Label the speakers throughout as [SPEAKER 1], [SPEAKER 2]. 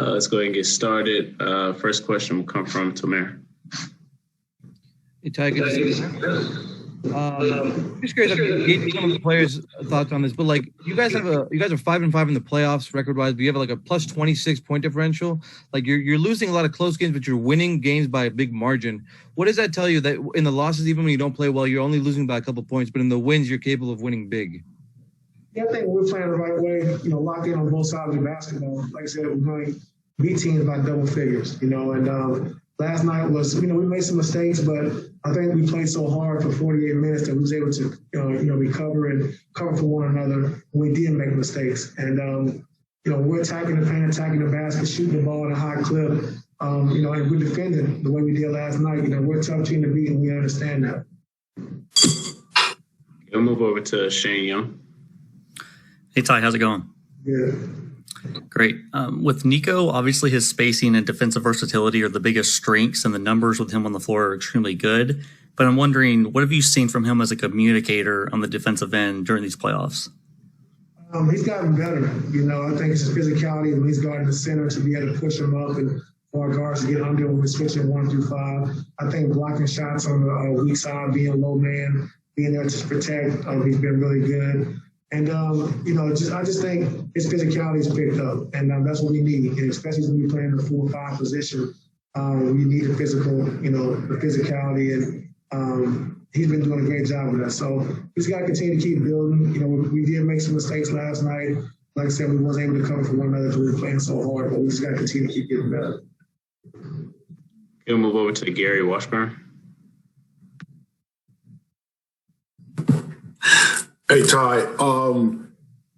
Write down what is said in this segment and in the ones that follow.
[SPEAKER 1] Let's go ahead and get started. First question will come from Tamir.
[SPEAKER 2] Hey, Ty, good to see you. Just curious, I've gauged some of the players' thoughts on this, but like you guys are 5-5 in the playoffs record-wise, but you have like a plus 26 point differential. Like you're losing a lot of close games, but you're winning games by a big margin. What does that tell you that in the losses, even when you don't play well, you're only losing by a couple points, but in the wins, you're capable of winning big?
[SPEAKER 3] Yeah, I think we're playing the right way. Locked in on both sides of the basketball. Like I said, we're going to beat teams by double figures. And last night was, we made some mistakes, but I think we played so hard for 48 minutes that we was able to, recover and cover for one another when we did make mistakes. And, we're attacking the paint, attacking the basket, shooting the ball at a high clip, and we're defending the way we did last night. We're a tough team to beat, and we understand that.
[SPEAKER 1] We'll move over to Shane Young.
[SPEAKER 4] Hey, Ty, how's it going?
[SPEAKER 3] Good.
[SPEAKER 4] Great. With Nico, obviously his spacing and defensive versatility are the biggest strengths, and the numbers with him on the floor are extremely good. But I'm wondering, what have you seen from him as a communicator on the defensive end during these playoffs?
[SPEAKER 3] He's gotten better. I think it's his physicality when he's guarding the center to be able to push him up and for our guards to get under when we're switching 1 through 5. I think blocking shots on the weak side, being low man, being there to protect, he's been really good. And, I just think his physicality is picked up, and that's what we need. And especially when we play in the 4-5 position, we need the physicality, and he's been doing a great job with that. So he's got to continue to keep building. We did make some mistakes last night. Like I said, we wasn't able to cover for one another because we were playing so hard, but we just got to continue to keep getting better.
[SPEAKER 1] We'll move over to Gary Washburn.
[SPEAKER 5] Hey, Ty,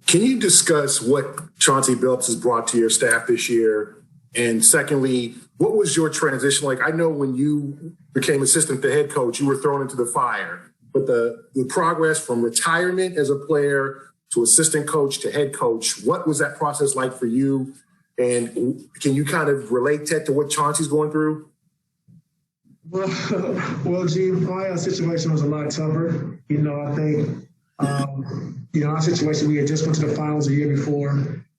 [SPEAKER 5] can you discuss what Chauncey Billups has brought to your staff this year? And secondly, what was your transition like? I know when you became assistant to head coach, you were thrown into the fire, but the progress from retirement as a player to assistant coach to head coach, what was that process like for you? And can you kind of relate that to what Chauncey's going through?
[SPEAKER 3] Well, G, my situation was a lot tougher. I think our situation, we had just went to the finals a year before.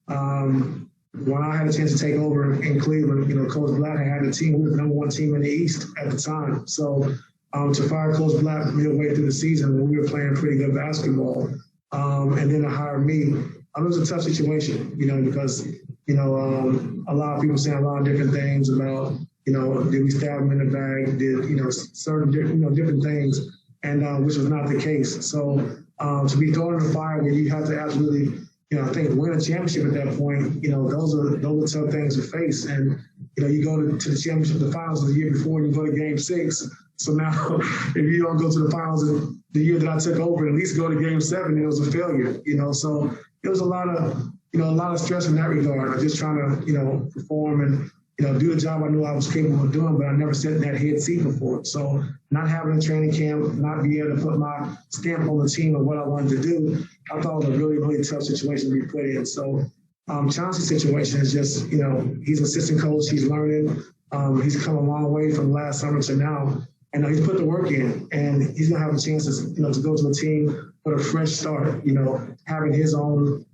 [SPEAKER 3] When I had a chance to take over in Cleveland, Coach Black had a team. We were the number 1 team in the East at the time. So to fire Coach Black midway through the season when we were playing pretty good basketball, and then to hire me, it was a tough situation, because, a lot of people saying a lot of different things about, did we stab him in the back, did, certain, different things, and which was not the case. So to be thrown in the fire where you have to absolutely, I think win a championship at that point, those are tough things to face. And, you go to the championship, the finals the year before, and you go to game 6. So now if you don't go to the finals the year that I took over, at least go to game 7, it was a failure, So it was a lot of stress in that regard. Just trying to, perform and, do the job I knew I was capable of doing, but I never sat in that head seat before. So not having a training camp, not being able to put my stamp on the team of what I wanted to do, I thought it was a really, really tough situation to be put in. So Chauncey's situation is just, he's an assistant coach, he's learning, he's come a long way from last summer to now, and he's put the work in, and he's going to have a chance to, to go to a team with a fresh start, having his own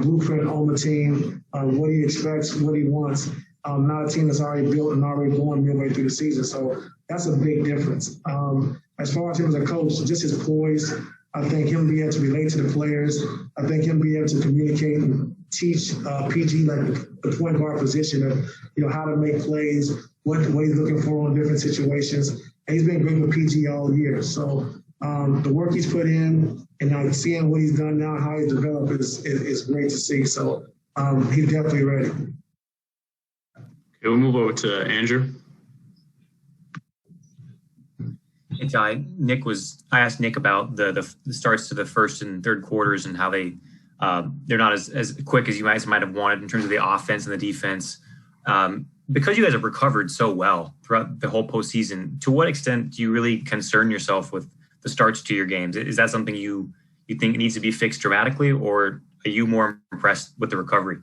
[SPEAKER 3] blueprint on the team, what he expects, what he wants. Not a team that's already built and already going midway through the season. So that's a big difference. As far as him as a coach, just his poise, I think him being able to relate to the players, I think him being able to communicate and teach PG like the point guard position of, how to make plays, what he's looking for in different situations. And he's been great with PG all year. So the work he's put in and seeing what he's done now, how he's developed is great to see. So he's definitely ready.
[SPEAKER 1] Okay, we'll move over to Andrew.
[SPEAKER 6] Hey, Ty. I asked Nick about the starts to the first and third quarters and how they're not as quick as you guys might have wanted in terms of the offense and the defense. Because you guys have recovered so well throughout the whole postseason, to what extent do you really concern yourself with the starts to your games? Is that something you think needs to be fixed dramatically, or are you more impressed with the recovery?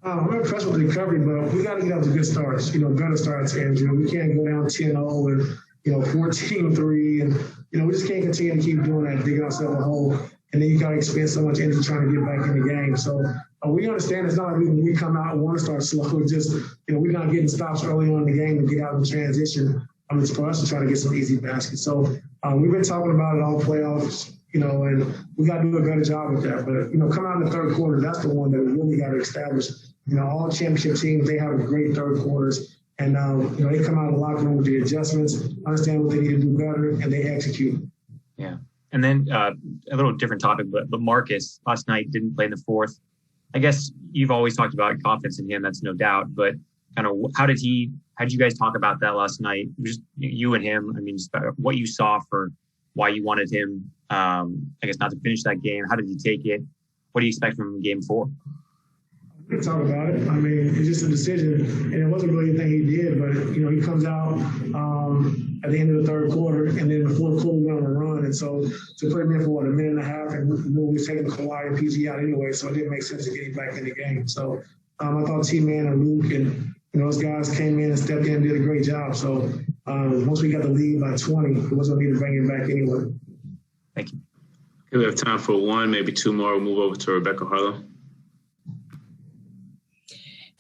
[SPEAKER 3] I'm impressed with the recovery, but we got to get out to good starts, better starts, Andrew. We can't go down 10-0 and, 14-3, and, we just can't continue to keep doing that, digging ourselves a hole, and then you got to expend so much energy trying to get back in the game. So we understand it's not like we come out and want to start slow. It's just, we're not getting stops early on in the game to get out in transition. It's for us to try to get some easy baskets. So we've been talking about it all playoffs, and we got to do a better job with that. But, coming out in the third quarter, that's the one that we really got to establish. All championship teams, they have great third quarters. And, they come out of the locker room with the adjustments, understand what they need to do better, and they execute.
[SPEAKER 6] Yeah. And then a little different topic, but Marcus last night didn't play in the fourth. I guess you've always talked about confidence in him, that's no doubt. But kind of how did you guys talk about that last night? Just you and him, just what you saw for why you wanted him, I guess, not to finish that game. How did he take it? What do you expect from game 4?
[SPEAKER 3] We can talk about it. It's just a decision, and it wasn't really anything he did, but he comes out at the end of the third quarter, and then the fourth quarter went on a run, and so to put him in for a minute and a half, and we were taking Kawhi and PG out anyway, so it didn't make sense to get him back in the game. So I thought T-Man and Luke and those guys came in and stepped in and did a great job. So once we got the lead by 20, it wasn't need to bring him back anyway.
[SPEAKER 6] Thank you.
[SPEAKER 1] Okay, we have time for one, maybe two more. We'll move over to Rebecca Harlow.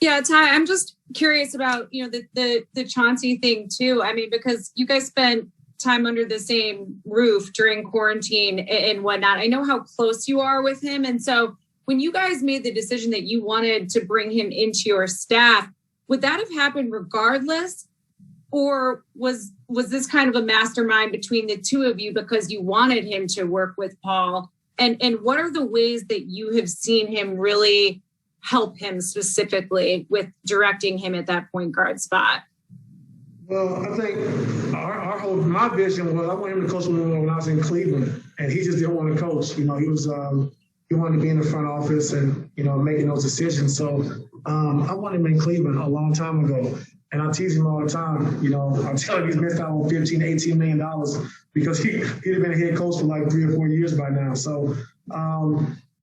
[SPEAKER 7] Yeah, Ty, I'm just curious about, the Chauncey thing too. Because you guys spent time under the same roof during quarantine and whatnot. I know how close you are with him. And so when you guys made the decision that you wanted to bring him into your staff, would that have happened regardless? Or was this kind of a mastermind between the two of you because you wanted him to work with Paul? And what are the ways that you have seen him really help him specifically with directing him at that point guard spot?
[SPEAKER 3] Well, I think my vision was I want him to coach when I was in Cleveland, and he just didn't want to coach. He wanted to be in the front office and making those decisions. So I wanted him in Cleveland a long time ago, and I tease him all the time. I'm telling him he's missed out on $15, $18 million because he'd have been a head coach for like 3 or 4 years by now. So.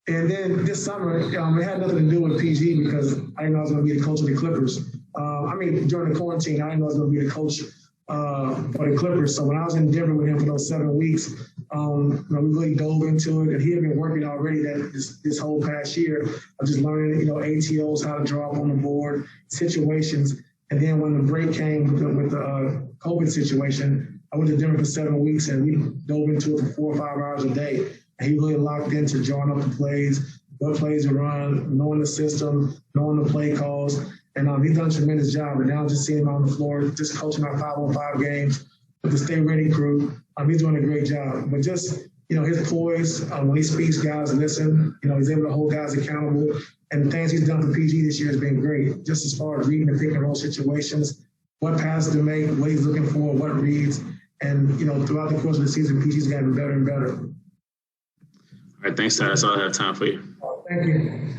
[SPEAKER 3] And then this summer, it had nothing to do with PG because I didn't know I was going to be the coach of the Clippers. During the quarantine, I didn't know I was going to be the coach for the Clippers. So when I was in Denver with him for those 7 weeks, we really dove into it. And he had been working already this whole past year of just learning, ATOs, how to draw up on the board, situations. And then when the break came with the COVID situation, I went to Denver for 7 weeks and we dove into it for 4 or 5 hours a day. And he really locked into drawing up the plays, what plays to run, knowing the system, knowing the play calls. And he's done a tremendous job. And now just seeing him on the floor, just coaching our 5-on-5 games with the Stay Ready crew, he's doing a great job. But just, his poise, when he speaks, guys listen. He's able to hold guys accountable. And the things he's done for PG this year has been great, just as far as reading the pick and roll situations, what passes to make, what he's looking for, what reads. And, throughout the course of the season, PG's gotten better and better.
[SPEAKER 1] All right, thanks, Ty. That's all I have time for you.
[SPEAKER 3] Thank you.